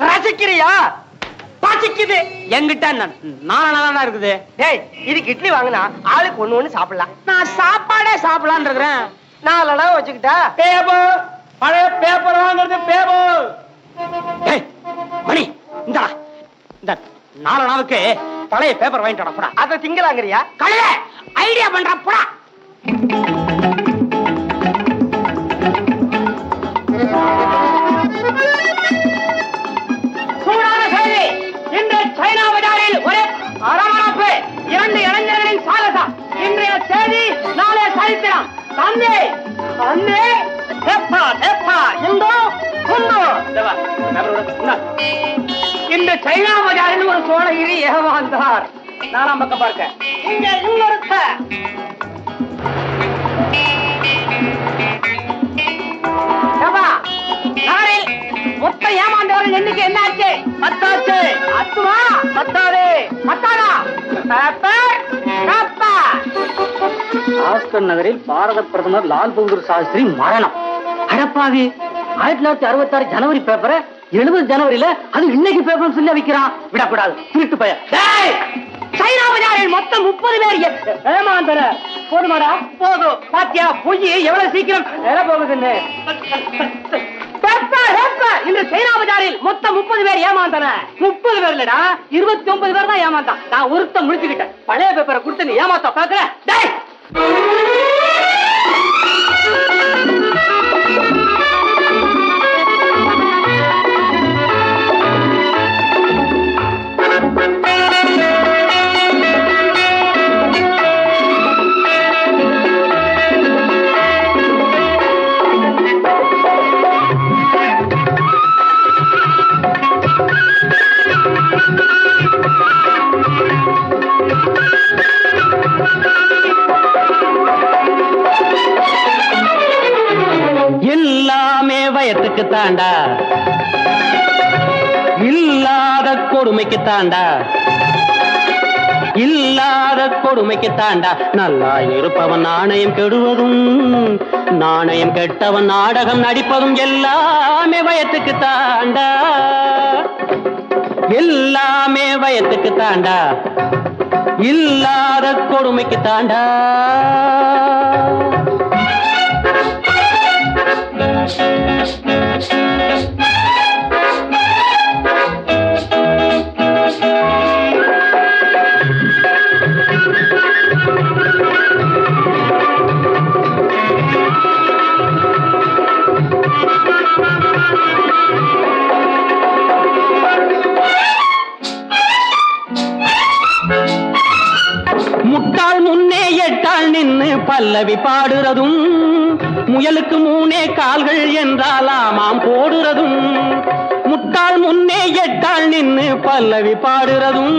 ரசிக்கிறியா? பசிக்குது. என்கிட்ட நாலா இருக்குது. டேய், இதுக்கு இட்லி வாங்கினா ஆளுக்கு ஒண்ணு சாப்பிடலாம். நான் சாப்பாடே சாப்பிடலான் இருக்கிறேன். 4 அணா வச்சுக்கிட்டா பேப்பர், பழைய பேப்பர் வாங்குறது பேப்பர். மணி, இந்த 4 அணாவுக்கு பழைய பேப்பர் வாங்கிட்டு போடா. அதை திங்கலாங்கிறியா? கழுத ஐடியா பண்ற போடா. சூடான செய்தி. இன்று சைனா பஜாரில் ஒரு அரவணைப்பு. 2 இளைஞர்களின் சாகசம். இன்றைய செய்தி, நாளைய சரித்திரம். தந்தை தந்தை தெப்பா தெப்பா இந்தோ குண்டோ. இன்று சைனா பஜாரில் ஒரு சோழகிரி ஏமாந்தார். 4ஆம் பக்கம் பார்க்க. இங்க இன்னொருத்த மொத்த ஏமாந்தவர்கள் எண்ணிக்கை என்ன ஆச்சு? 10 ஆச்சு. 10வா? 10ஆது. 10ஆதா? ஆஸ்கர் நகரில் பாரத பிரதமர் லால் பகதூர் சாஸ்திரி மரணம். அடப்பாவி, 1966 ஜனவரி பேப்பரை 70 ஜனவரியில அது இன்னைக்கு பேப்பர் சொல்லி வைக்கிறான். விடக்கூடாது, திருட்டு பய. சைனா பஜாரில் மொத்தம் 30 பேர் ஏமாந்தன. போதுமாடா? போதும். பாத்தியா, பொய் எவ்வளவு சீக்கிரம் போகுதுன்னு. இந்த சைனா பஜாரில் மொத்தம் 30 பேர் ஏமாந்தன. 30 பேர் இல்லடா, 29 பேர் தான் ஏமாந்தான். நான் ஒருத்த முடிச்சுக்கிட்டேன். பழைய பேப்பரை கொடுத்து நீ ஏமாத்த பாக்குற? எல்லாமே வயத்துக்கு தாண்டா, இல்லாத கொடுமைக்கு தாண்டா, இல்லாத கொடுமைக்கு தாண்டா. நல்லா இருப்பவன் நாணயம் கெடுவதும், நாணயம் கெட்டவன் நாடகம் நடிப்பதும் எல்லாமே வயத்துக்கு தாண்டா, எல்லாமே வயத்துக்கு தாண்டா, இல்லாத கொடுமைக்கு தாண்டா. முட்டாள் முன்னே எட்டாள் நின்னு பல்லவி பாடுறதும், முயலுக்கு 3 கால்கள் என்றால் ஆமாம் போடுறதும். முட்டாள் முன்னே எட்டாள் நின்னு பல்லவி பாடுறதும்,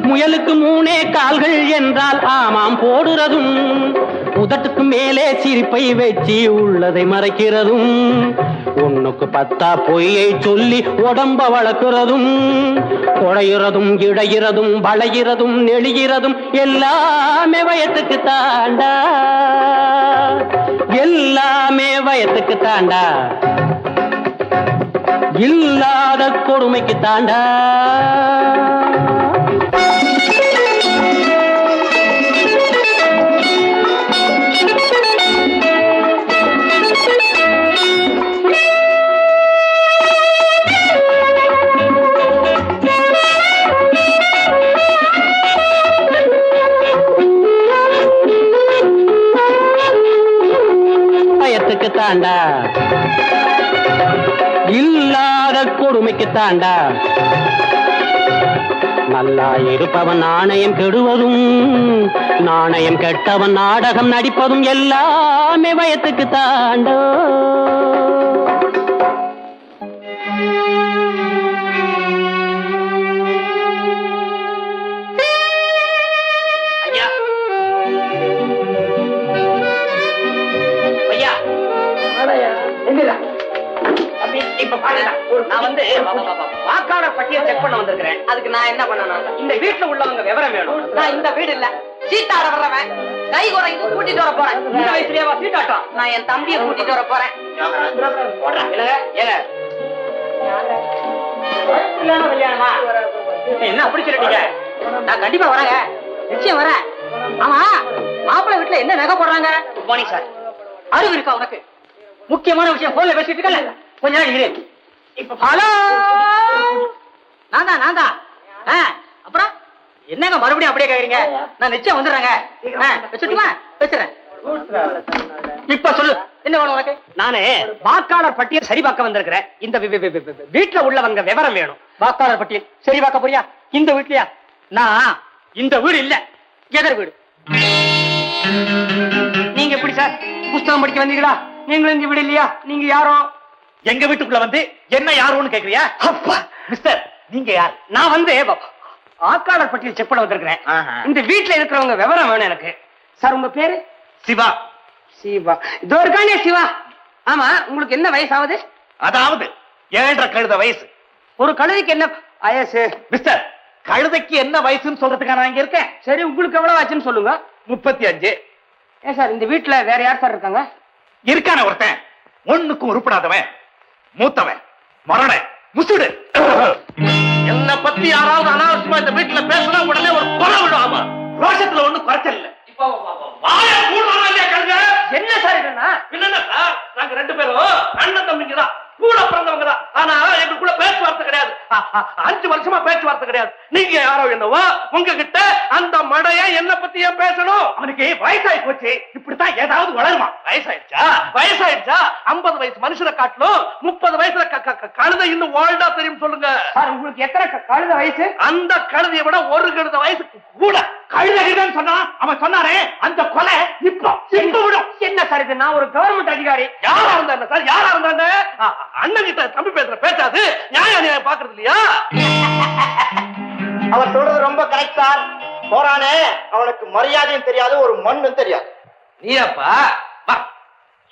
முயலுக்கு 3 கால்கள் என்றால் ஆமாம் போடுறதும். உதட்டுக்கு மேலே சிரிப்பை வச்சு உள்ளதை மறைக்கிறதும், 1க்கு 10 பொய்யை சொல்லி உடம்ப வளர்க்கிறதும், குழையிறதும் இடையிறதும் வளையிறதும் நெளிகிறதும் எல்லாமே வயத்துக்கு தாண்டா, எல்லாமே வயத்துக்கு தாண்டா, இல்லாத கொடுமைக்கு தாண்டா. வயத்துக்கு தாண்டா, இல்லாத கொடுமைக்கு தாண்டா. நல்லா இருப்பவன் நாணயம் கெடுவதும், நாணயம் கெட்டவன் நாடகம் நடிப்பதும் எல்லாமே வயத்துக்கு தாண்டோ. நான் வந்து வாக்காளர் பட்டியல் செக் பண்ண வந்திருக்கிறேன். அதுக்கு நான் என்ன பண்ணணும்? இந்த வீட்டுல உள்ளவங்க விவரம் வேணும். நான் இந்த வீடு இல்ல, சீட்டாட வர்றவன். கை குறைந்து கூட்டிட்டு வர போறேன். இந்த வயசுலயே சீட்டாட்டம். நான் என் தம்பியை கூட்டிட்டு வர போறேன். கல்யாணமா என்ன அப்படி சொல்லிட்டீங்க? நான் கண்டிப்பா வரேங்க, நிச்சயம் வரேன். ஆமா, மாப்பிள்ளை வீட்டுல என்ன நகை போடுறாங்க? Good morning sir. அறிவு இருக்கா உனக்கு? முக்கியமான விஷயம் போன்ல பேசிட்டு இருக்கல, கொஞ்ச நேரம் இரு. இப்ப ஹலோ, நான் தான். அப்புறம் என்னங்க மறுபடியும் அப்படியே கேக்குறீங்க? நான் நிச்சயம் வந்துடுறேங்க. வச்சுட்டுமா? வச்சுறேன். இப்ப சொல்லு, என்ன வேணும் உனக்கு? நானு வாக்காளர் பட்டியல் சரி பார்க்க வந்திருக்கிறேன். இந்த வீட்டுல உள்ளவங்க விவரம் வேணும். வாக்காளர் பட்டியல் சரி பார்க்க போறியா? இந்த வீட்லயா? நான் இந்த வீடு இல்ல, எதிர் வீடு. நீங்க எப்படி சார் புஸ்தகம் படிக்க வந்தீங்களா? நீங்களும் இந்த வீடு இல்லையா? நீங்க யாரோ எங்க வீட்டுக்குள்ள வந்து என்ன யாரோன்னு கேக்குறியா? அப்பா, மிஸ்டர், நீங்க யார்? நான் வந்து வாக்காளர் பட்டியல் செக் பண்ண வந்திருக்கிறேன். இந்த வீட்டுல இருக்கிறவங்க விவரம் வேணும் எனக்கு. சார் உங்க பேரு? சிவா. சிவா. இதோ இருக்கானே சிவா. ஆமா, உங்களுக்கு என்ன வயசு ஆகுது? அதாவது 7.5 கழுத வயசு. ஒரு கழுதைக்கு என்ன வயசு? மிஸ்டர், கழுதைக்கு என்ன வயசுன்னு சொல்றதுக்காக நான் இங்க இருக்கேன். சரி, உங்களுக்கு எவ்வளவு ஆச்சுன்னு சொல்லுங்க. 35. ஏன் சார் இந்த வீட்டுல வேற யார் சார் இருக்காங்க? இருக்கான ஒருத்தன், ஒண்ணுக்கும் உருப்படாதவன், மூத்தவன், மரண முசுடு. என்ன பத்தி யாராவது அனாவசியமா இந்த வீட்டுல பேசினா உடனே ஒரு கொலை விடுவாமா. ரோஷத்துல ஒண்ணும் குறைச்சல் இல்ல. இப்போ வாயை மூடுவானா இல்லையா கழுத? என்ன சார் இதுன்னா? என்னன்னா சார், நாங்க 2 பேரும் அண்ணன் தம்பிங்க தான், கூட பிறந்தவங்க தான். ஆனா எங்களுக்குள்ள பேச்சுவார்த்தை கிடையாது. 5 வருஷமா பேச்சுவார்த்தை கிடையாது. நீங்க யாரோ என்னவோ, உங்ககிட்ட அந்த மடைய என்ன பத்தி ஏன் பேசணும்? அவனுக்கு வயசாயி போச்சு, இப்படித்தான் ஏதாவது வளருமா? வயசாயிடுச்சா? 50 வயசு மனுஷனை காட்டிலும் 30 வயசுல கழுதை இன்னும் ஓல்டா தெரியும். சொல்லுங்க சார், உங்களுக்கு எத்தனை கழுத வயசு? அந்த கழுதையை விட ஒரு கழுத வயசுக்கு கூட. கழுதைதான் சொன்னா அவன் சொன்னாரே, அந்த கொலை இப்போ விடும். என்ன சார் இது? நான் ஒரு கவர்மெண்ட் அதிகாரி. யாரா இருந்தாங்க சார்? யாரா இருந்தாங்க? அண்ணன் கிட்ட தம்பி பேசுற பேச்சாது நியாயம் பாக்குறது இல்லையா? அவர் சொல்றது ரொம்ப கரெக்ட் சார். போறானே, அவனுக்கு மரியாதையும் தெரியாது, ஒரு மண்ணும் தெரியாது. நீப்பா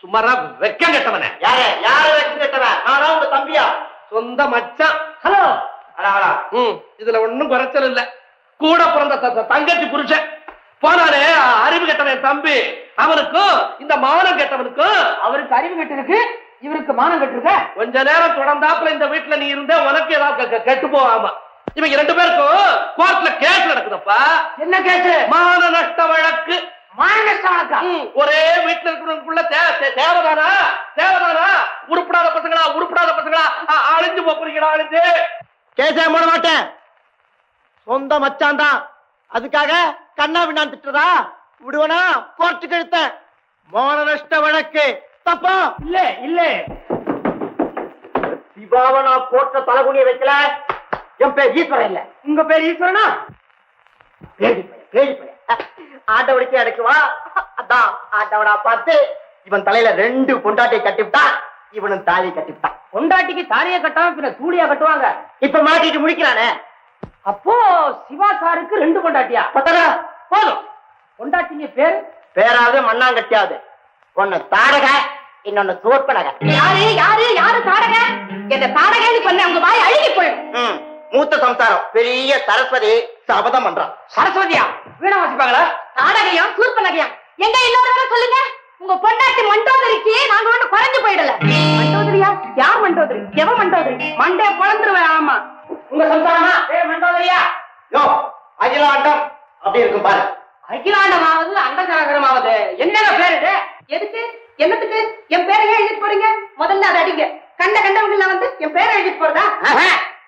சும்மாரா வெக்கம் கெட்டவனே. யாரு வெக்கம் கெட்டவன்? நானா உங்க தம்பியா? சொந்த மச்சான். ஹலோ. இதுல ஒண்ணும் குறைச்சல் இல்ல. கூட பிறந்த தங்கச்சி புருஷன் போனானே, அறிவு கெட்டவன் தம்பி. அவனுக்கும் இந்த மானம் கெட்டவனுக்கும். அவருக்கு அறிவு கெட்டிருக்கு, இவருக்கு மானம் கெட்டிருக்க. கொஞ்ச நேரம் தொடர்ந்தாப்புல இந்த வீட்டுல நீ இருந்த உனக்கு ஏதாவது கெட்டு போகாம. இவங்க 2 பேருக்கும் கோர்ட்ல கேஸ் நடக்குதப்பா. என்ன கேஸ்? மான நஷ்ட வழக்கு. மான நஷ்ட வழக்கா? ஒரே வீட்டுல இருக்கிறவங்களுக்குள்ள தேவதானா? உருப்படாத பசங்களா அழிஞ்சு போறீங்களா? அழிஞ்சு கேஸே போட மாட்டேன். சொந்த மச்சான் தான், அதுக்காக கண்ணா விண்ணான் திட்டுறதா? விடுவனா? கோர்ட்டுக்கு எடுத்தேன். மான நஷ்ட வழக்கு தப்பா? இல்ல சிவாவை நான் கோர்ட்ல தலைகுனிய வைக்கல. என் பேர் ஈஸ்வரன் இல்ல. உங்க பேர் ஈஸ்வரனா? ஆட்டவடிச்சு அடைக்குவா. அதான் ஆட்டவடா பார்த்து இவன் தலையில 2 பொண்டாட்டியை கட்டிவிட்டான். இவனும் தாலி கட்டிவிட்டான். பொண்டாட்டிக்கு தாலியை கட்டாம பின்ன சூடியா கட்டுவாங்க. இப்ப மாட்டிட்டு முடிக்கிறானே. அப்போ சிவா சாருக்கு 2 பொண்டாட்டியா? போதும். பொண்டாட்டிங்க பேராவது மண்ணாங்கட்டியாவது. ஒன்னு தாடக, இன்னொன்னு சோற்பனக. யாரு தாடக? இந்த தாடகன்னு சொன்ன உங்க வாய் அழுகி போயிடும். மூத்த சம்சாரம் பெரிய சரஸ்வதி சபதம் பண்றான். சரஸ்வதியா? வீணா வாசிப்பாங்களா? தாடகையா சூர்பனகையா? எங்க இன்னொரு தடவை சொல்லுங்க. உங்க பொண்டாட்டி மண்டோதரிக்கு நாங்க ஒண்ணு குறைஞ்சு போயிடல. மண்டோதரியா? யார் மண்டோதரி? எவ மண்டோதரி? மண்டே பொழந்துருவேன். ஆமா, உங்க சம்சாரமா? மண்டோதரியா? யோ, அகிலாண்டம் அப்படி இருக்கும் பாரு. அகிலாண்டமாவது அண்டசரகரமாவது என்னங்க பேரு இது? எதுக்கு? என்னத்துக்கு? என் பேரையே எழுதிட்டு போறீங்க? முதல்ல அதை அடிங்க. கண்டவங்க வந்து என் பேரை எழுதிட்டு போறதா?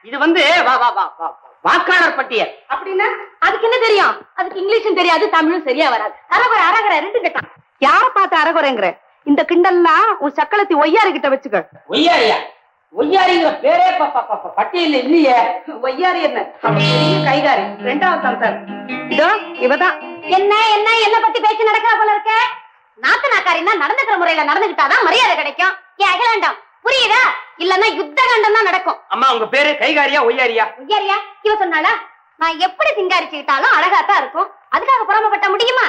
இது வந்து வாக்காளர் பட்டியல். அப்படின்னா அதுக்கு என்ன தெரியும்? அதுக்கு இங்கிலீஷும் தெரியாது, தமிழும் சரியா வராது. அரகுறை 2 கட்டான். யார பார்த்து அரகுறைங்கிற? இந்த கிண்டல்லாம் உன் சக்களத்தி ஒய்யாரி கிட்ட வச்சுக்க. ஒய்யாரியா? ஒய்யாரிங்கிற பேரே பட்டியல் இல்லையே. ஒய்யாரி என்ன? பெரிய கைகாரி. 2வது சம்சார். இதோ இவதான். என்ன பத்தி பேச்சு நடக்கா போல இருக்க? நாத்தனாக்காரின்னா நடந்துக்கிற முறையில நடந்துகிட்டாதான் மரியாதை கிடைக்கும். ஏன் அகிலாண்டம் புரியுதா? இல்லன்னா யுத்த கண்டம் தான் நடக்கும். அம்மா, உங்க பேரு கைகாரியா ஒய்யாரியா? ஒய்யாரியா? இவ சொன்னாளா? நான் எப்படி சிங்காரிச்சுக்கிட்டாலும் அழகாத்தான் இருக்கும். அதுக்காக புறமப்பட்ட முடியுமா?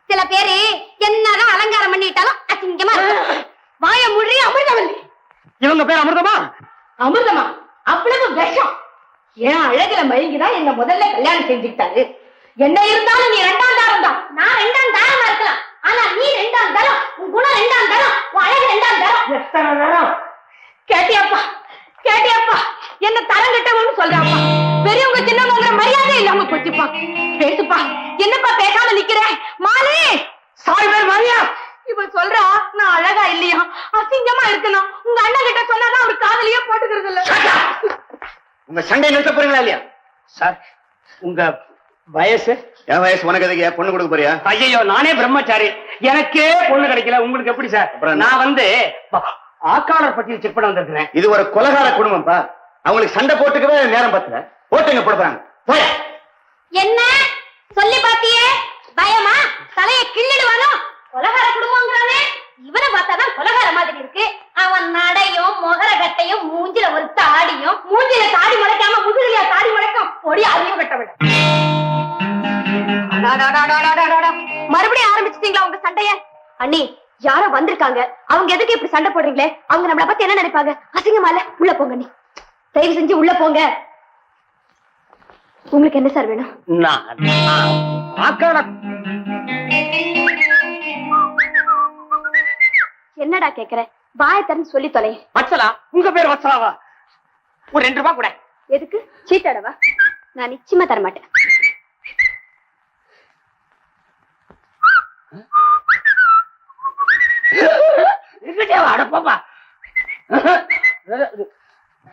சில பேரு என்னதான் அலங்காரம் பண்ணிட்டாலும் அசிங்கமா இருக்கும். வாய முழி அமிர்தவல்லி. இவங்க பேர் அமிர்தமா? அமிர்தமா? அவ்வளவு விஷம். ஏன் அழகுல மயங்கிதான் என்ன முதல்ல கல்யாணம் செஞ்சுக்கிட்டாரு. என்ன இருந்தாலும் நீ 2ஆம் தாரம் தான். நான் 2ஆம் தாரமா இருக்கலாம். ஆனா நீ 2ஆம் தரம். உன் குணம் 2ஆம் தரம். உன் அழகு 2ஆம் தரம். எத்தனை நேரம் கேட்டியாப்பா? என்ன தரங்கிட்டவன்னு சொல்றாப்பா. பெரியவங்க சின்னவங்கிற மரியாதை இல்லாம போச்சுப்பா. பேசுப்பா, என்னப்பா பேசாம நிக்கிற? மாலி, சாய் பேர் மாரியா? இவ சொல்றா நான் அழகா இல்லையா, அசிங்கமா இருக்கணும். உங்க அண்ணன் கிட்ட சொன்னாதான் அவர் காதலியே போட்டுக்கிறது இல்ல. உங்க சண்டை நிறுத்த போறீங்களா இல்லையா? சார், உங்க வயசு? என் வயசு உனக்கு எதுக்கு? பொண்ணு கொடுக்க போறியா? ஐயோ, நானே பிரம்மச்சாரி, எனக்கே பொண்ணு கிடைக்கல, உங்களுக்கு எப்படி சார்? நான் வந்து ஆக்காளர் பட்டியல் செக் பண்ண வந்திருக்கிறேன். இது ஒரு கொலகார குடும்பம்ப்பா. அவங்களுக்கு சண்டை போட்டுக்கவே நேரம் பத்தல. போட்டுங்க போடுறாங்க. என்ன சொல்லி பாத்தியே? பயமா? தலைய கிள்ளிடுவானோ? கொலகார குடும்பங்கிறானே, இவனை பார்த்தாதான் கொலகார மாதிரி இருக்கு. அவன் நடையும் மொகர கட்டையும் மூஞ்சில ஒரு தாடியும், மூஞ்சில தாடி முளைக்காம முதுகுலையா தாடி முளைக்கும். பொடி அறிவு கட்டவிட. மறுபடியும் ஆரம்பிச்சிட்டீங்களா உங்க சண்டைய? அண்ணி, யாரோ வந்திருக்காங்க. அவங்க எதுக்கு இப்படி சண்டை போடுறீங்களே? அவங்க நம்மளை பத்தி என்ன நினைப்பாங்க? அசிங்கமா இல்ல? உள்ள போங்க அண்ணி, தயவு செஞ்சு உள்ள போங்க. உங்களுக்கு என்ன சார் வேணும்? என்னடா கேக்குற? வாயை திறந்து சொல்லி தொலை. வச்சலா, உங்க பேர் வச்சலாவா? ஒரு 2 ரூபாய் கூட. எதுக்கு? சீட்டாடவா? நான் நிச்சயமா தர மாட்டேன். அடப்பாப்பா,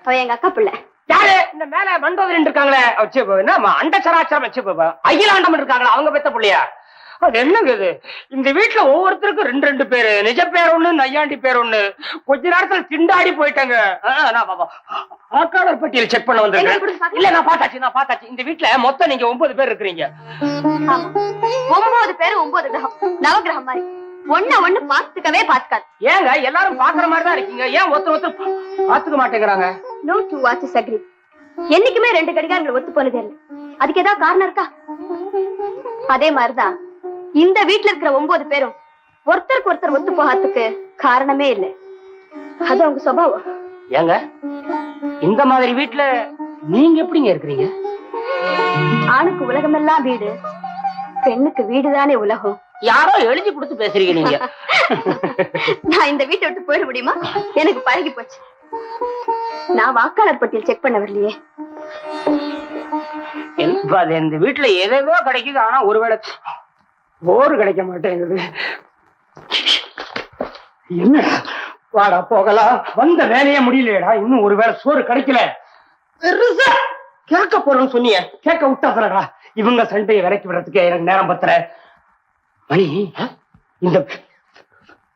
அவ எங்க அக்கா பிள்ளை. யாரு? இந்த மேல மண்டோதரன் இருக்காங்களே, அண்ட சராச்சரம் அகிலாண்டம் இருக்காங்களா, அவங்க பெத்த பிள்ளையா? அது என்னங்க இது? இந்த வீட்டுல ஒவ்வொருத்தருக்கும் 2 பேரு. நிஜ பேர் ஒண்ணு, நையாண்டி பேர் ஒண்ணு. கொஞ்ச நேரத்துல திண்டாடி போயிட்டாங்க. ஆக்காளர் பட்டியல் செக் பண்ண வந்திருக்கேன். இல்ல, நான் பார்த்தாச்சு. இந்த வீட்டுல மொத்தம் நீங்க 9 பேர் இருக்கிறீங்க. 9 பேரு 9 கிரகம், நவகிரகம் மாதிரி. ஒண்ணு பாத்துக்கவே பாத்துக்காது. ஏங்க எல்லாரும் பாக்குற மாதிரி தான் இருக்கீங்க, ஏன் ஒருத்தர் பாத்துக்க மாட்டேங்கிறாங்க? No two watches agree. என்னைக்குமே 2 கடிகாரங்கள் ஒத்து போனதே இல்ல. அதுக்கு ஏதாவது காரணம் இருக்கா? அதே மாதிரிதான் இந்த வீட்டுல இருக்கிற 9 பேரும் ஒருத்தருக்கு ஒருத்தர் ஒத்து போகாததுக்கு காரணமே இல்லை. அது அவங்க சுபாவம். ஏங்க இந்த மாதிரி வீட்டுல நீங்க எப்படிங்க இருக்கிறீங்க? ஆணுக்கு உலகமெல்லாம் வீடு, பெண்ணுக்கு வீடுதானே உலகம். யாரோ எழுதி கொடுத்து பேசுறீங்க நீங்க. நான் இந்த வீட்டை விட்டு போயிட முடியுமா? எனக்கு பழகி போச்சு. நான் வாக்காளர் பட்டியல் செக் பண்ண வரலையே. இந்த வீட்டுல எதோ கிடைக்குது, ஆனா ஒருவேளை போரு கிடைக்க மாட்டேங்குது. என்ன வாடா போகலாம், வந்த வேலையே முடியலையடா, இன்னும் ஒருவேளை சோறு கிடைக்கல. பெருசா கேட்க போறோம்னு சொன்னீங்க, கேட்க விட்டா சொல்லடா. இவங்க சண்டையை விலைக்கு விடுறதுக்கு எனக்கு நேரம் பத்தல. மணி, இந்த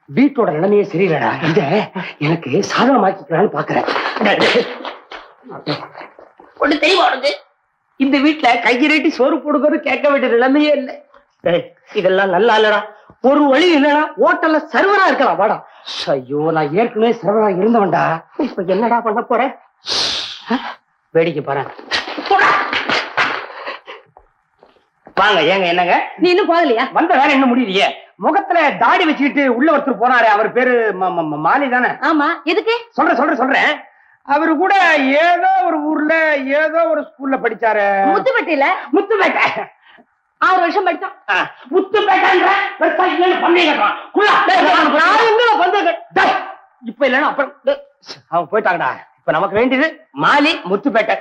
வீட்டோட நிலைமையே சரியில்லடா. இத எனக்கு சாதகமாக்கிக்கலான்னு பாக்குறேன். ஒண்ணு தெரியுமா உனக்கு? இந்த வீட்டுல கையிரட்டி சோறு போடுறது கேட்க வேண்டிய நிலைமையே இல்லை. இதெல்லாம் நல்லா இல்லடா. ஒரு வழி இல்லடா, ஹோட்டல்ல சர்வரா இருக்கலாம். வாடா. ஐயோ, நான் ஏற்கனவே சர்வரா இருந்தவன்டா. இப்ப என்னடா பண்ண போறேன்? வேடிக்கை பாரு. வாங்க. ஏங்க என்னங்க நீ இன்னும் போகலையா? வந்த வேலை இன்னும் முடியலையே. முகத்துல தாடி வச்சுக்கிட்டு உள்ள ஒருத்தர் போனாரு, அவர் பேரு மாலி தானே? ஆமா. எதுக்கு? சொல்றேன். அவரு கூட ஏதோ ஒரு ஊர்ல ஏதோ ஒரு ஸ்கூல்ல படிச்சாரு. முத்துப்பேட்டையில? முத்துப்பேட்டை 6 வருஷம் படிச்சான். முத்துப்பேட்டை இப்ப இல்லன்னா அப்புறம் அவங்க போயிட்டாங்கடா. இப்ப நமக்கு வேண்டியது மாலி, முத்துப்பேட்டை.